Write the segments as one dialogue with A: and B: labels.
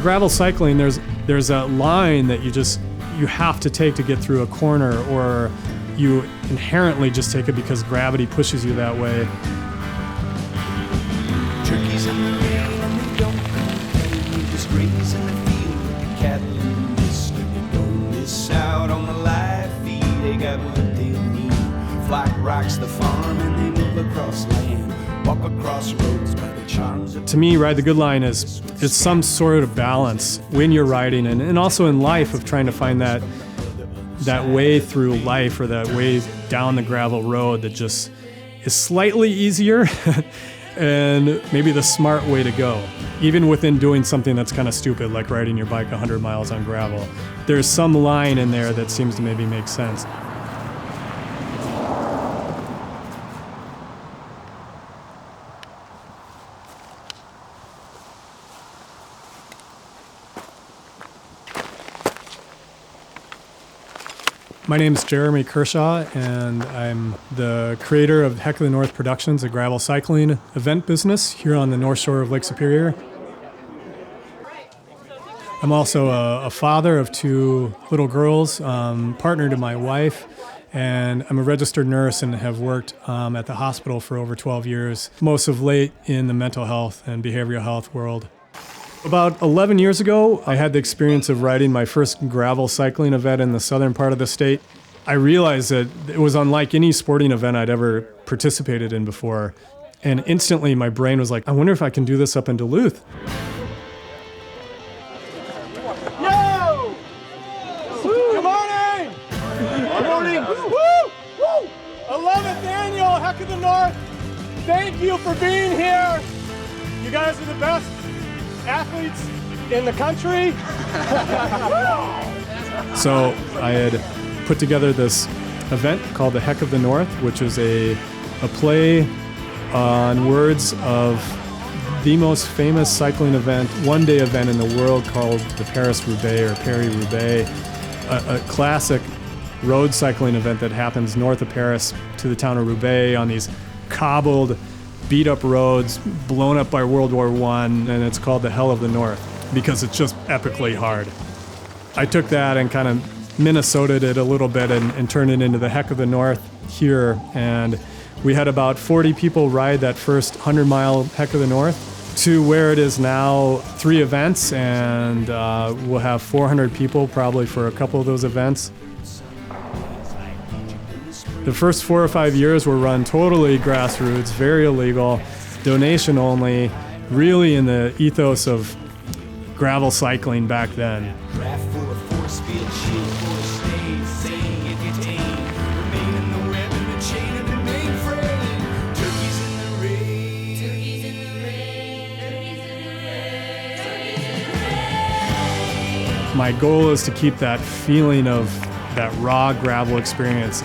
A: gravel cycling, there's a line that you have to take to get through a corner, or you inherently just take it because gravity pushes you that way.
B: Turkeys in the rain and they don't complain. You just graze in the field with the cattle in the mist. And they don't miss out on the live feed. They got what they'll need. Flock rocks the farm and they move across land. Walk across roads by the charms of...
A: To me, Ride the Good Line is some sort of balance when you're riding, and also in life of trying to find that way through life, or that way down the gravel road that just is slightly easier and maybe the smart way to go. Even within doing something that's kind of stupid, like riding your bike 100 miles on gravel, there's some line in there that seems to maybe make sense. My name is Jeremy Kershaw, and I'm the creator of Heck of the North Productions, a gravel cycling event business here on the North Shore of Lake Superior. I'm also a father of 2 little girls, partner to my wife, and I'm a registered nurse and have worked at the hospital for over 12 years, most of late in the mental health and behavioral health world. About 11 years ago, I had the experience of riding my first gravel cycling event in the southern part of the state. I realized that it was unlike any sporting event I'd ever participated in before. And instantly my brain was like, I wonder if I can do this up in Duluth.
C: Yo! Good morning! Good morning! Woo! Woo! 11th annual Heck of the North. Thank you for being here. You guys are the best athletes in the country.
A: So I had put together this event called the Heck of the North, which is a play on words of the most famous cycling event, one-day event in the world called the Paris-Roubaix or Paris-Roubaix, a classic road cycling event that happens north of Paris to the town of Roubaix on these cobbled, beat-up roads blown up by World War I, and it's called the Hell of the North because it's just epically hard. I took that and kind of Minnesotaed it a little bit and turned it into the Heck of the North here, and we had about 40 people ride that first 100-mile Heck of the North to where it is now 3 events, and we'll have 400 people probably for a couple of those events. The first 4 or 5 years were run totally grassroots, very illegal, donation only, really in the ethos of gravel cycling back then. My goal is to keep that feeling of that raw gravel experience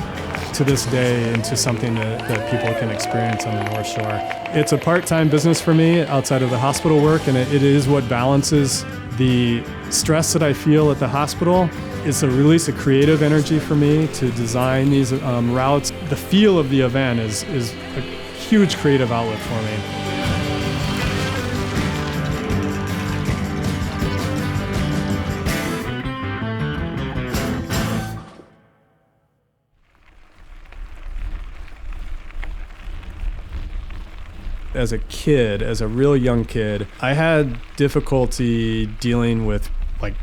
A: to this day into something that people can experience on the North Shore. It's a part-time business for me outside of the hospital work, and it is what balances the stress that I feel at the hospital. It's a release of creative energy for me to design these routes. The feel of the event is a huge creative outlet for me. As a kid, as a real young kid, I had difficulty dealing with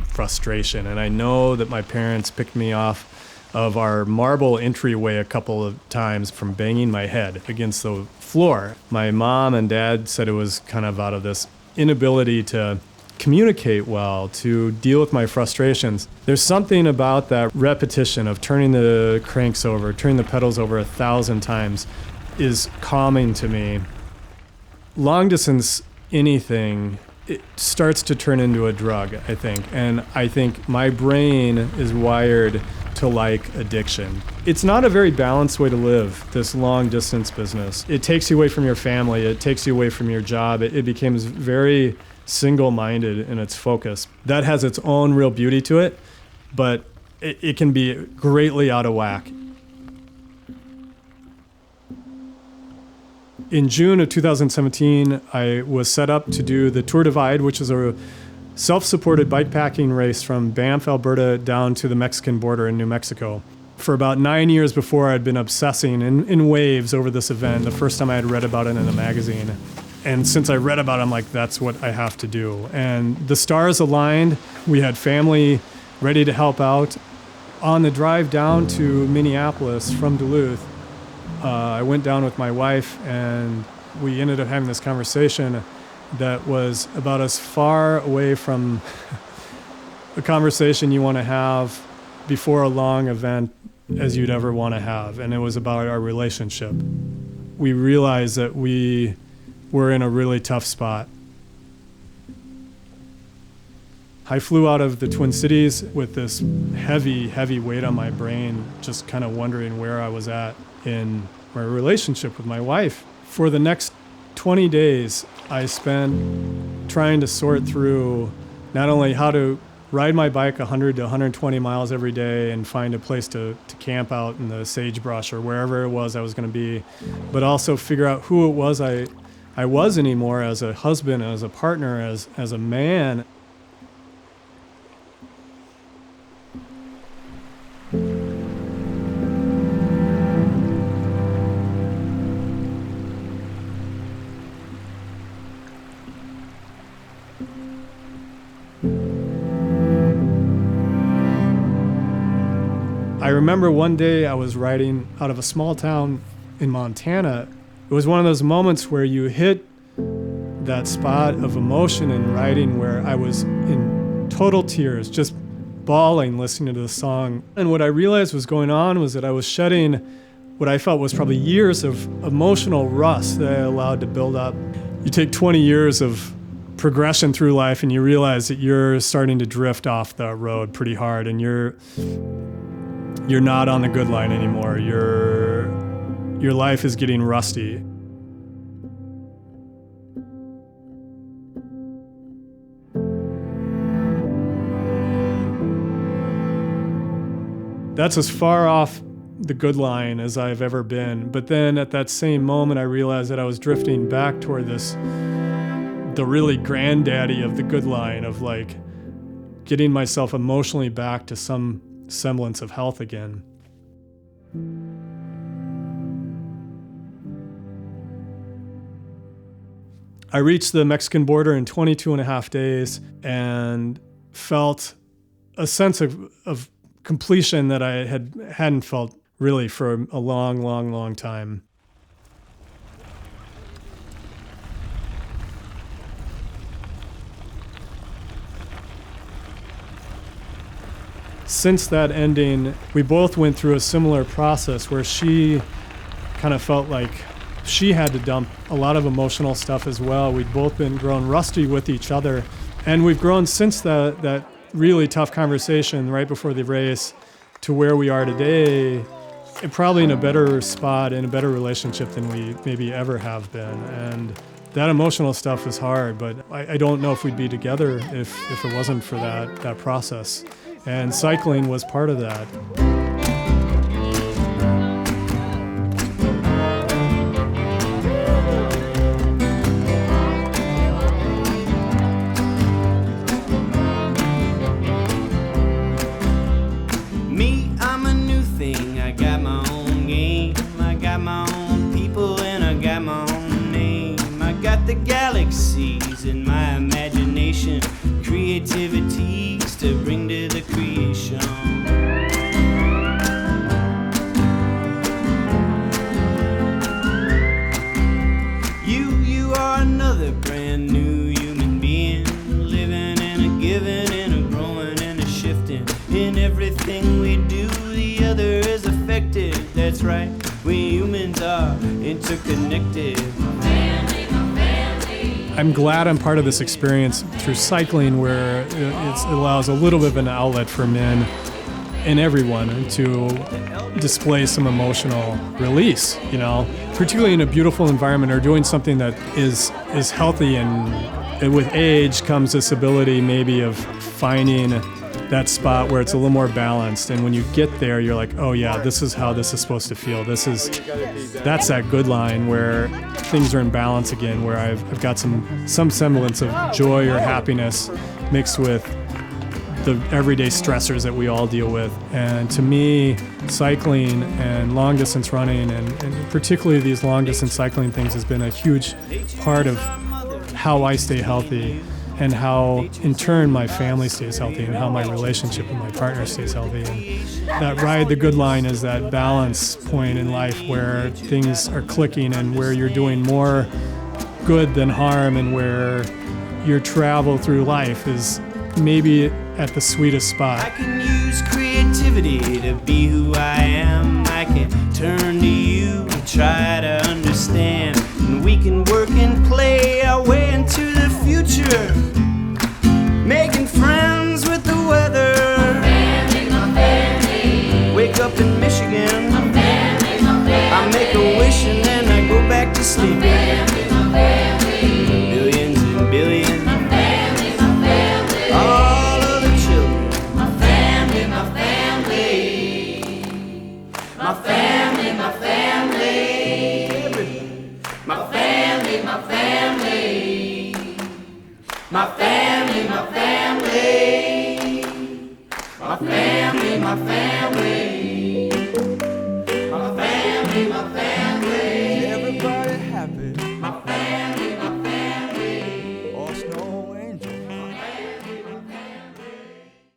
A: frustration. And I know that my parents picked me off of our marble entryway a couple of times from banging my head against the floor. My mom and dad said it was kind of out of this inability to communicate well, to deal with my frustrations. There's something about that repetition of turning the cranks over, turning the pedals over 1,000 times is calming to me. Long distance anything, it starts to turn into a drug, I think. And I think my brain is wired to like addiction. It's not a very balanced way to live, this long distance business. It takes you away from your family. It takes you away from your job. It becomes very single-minded in its focus. That has its own real beauty to it, but it can be greatly out of whack. In June of 2017, I was set up to do the Tour Divide, which is a self-supported bikepacking race from Banff, Alberta down to the Mexican border in New Mexico. For about 9 years before, I'd been obsessing in waves over this event, the first time I had read about it in a magazine. And since I read about it, I'm like, that's what I have to do. And the stars aligned. We had family ready to help out. On the drive down to Minneapolis from Duluth, I went down with my wife, and we ended up having this conversation that was about as far away from a conversation you want to have before a long event as you'd ever want to have. And it was about our relationship. We realized that we were in a really tough spot. I flew out of the Twin Cities with this heavy, heavy weight on my brain, just kind of wondering where I was at in my relationship with my wife. For the next 20 days, I spent trying to sort through not only how to ride my bike 100 to 120 miles every day and find a place to camp out in the sagebrush or wherever it was I was going to be, but also figure out who it was I was anymore as a husband, as a partner, as a man. I remember one day I was riding out of a small town in Montana. It was one of those moments where you hit that spot of emotion in riding where I was in total tears, just bawling listening to the song. And what I realized was going on was that I was shedding what I felt was probably years of emotional rust that I allowed to build up. You take 20 years of progression through life and you realize that you're starting to drift off the road pretty hard, and you're not on the good line anymore. Your life is getting rusty. That's as far off the good line as I've ever been. But then at that same moment, I realized that I was drifting back toward the really granddaddy of the good line of like getting myself emotionally back to some semblance of health again. I reached the Mexican border in 22 and a half days and felt a sense of completion that I hadn't felt really for a long, long, long time. Since that ending, we both went through a similar process where she kind of felt like she had to dump a lot of emotional stuff as well. We'd both been grown rusty with each other. And we've grown since that really tough conversation right before the race to where we are today, and probably in a better spot, in a better relationship than we maybe ever have been. And that emotional stuff is hard, but I don't know if we'd be together if it wasn't for that process. And cycling was part of that.
B: Me, I'm a new thing. I got my own game. I got my own people and I got my own name. I got the galaxies in my imagination, creativities to bring to the creation. You are another brand new human being, living and a giving and a growing and a shifting. In everything we do, the other is affected. That's right, we humans are interconnected.
A: I'm glad I'm part of this experience through cycling, where it allows a little bit of an outlet for men and everyone to display some emotional release, particularly in a beautiful environment or doing something that is healthy. And with age comes this ability maybe of finding that spot where it's a little more balanced. And when you get there, you're like, oh yeah, this is how this is supposed to feel. That's that good line where things are in balance again, where I've got some semblance of joy or happiness mixed with the everyday stressors that we all deal with. And to me, cycling and long distance running, and particularly these long distance cycling things, has been a huge part of how I stay healthy, and how in turn my family stays healthy, and how my relationship with my partner stays healthy. And that ride the good line is that balance point in life where things are clicking and where you're doing more good than harm, and where your travel through life is maybe at the sweetest spot.
B: I can use creativity to be who I am. I can turn to you and try to understand. And we can work and play our way into the future, making friends with the weather. My family. Wake up in Michigan. My family, my family. I make a wish and then I go back to sleep. My family. Billions and billions. My family, my family. All of the children. My family, my family. My family, my family. Everybody. My family, my family. My family, my family. My family, my family.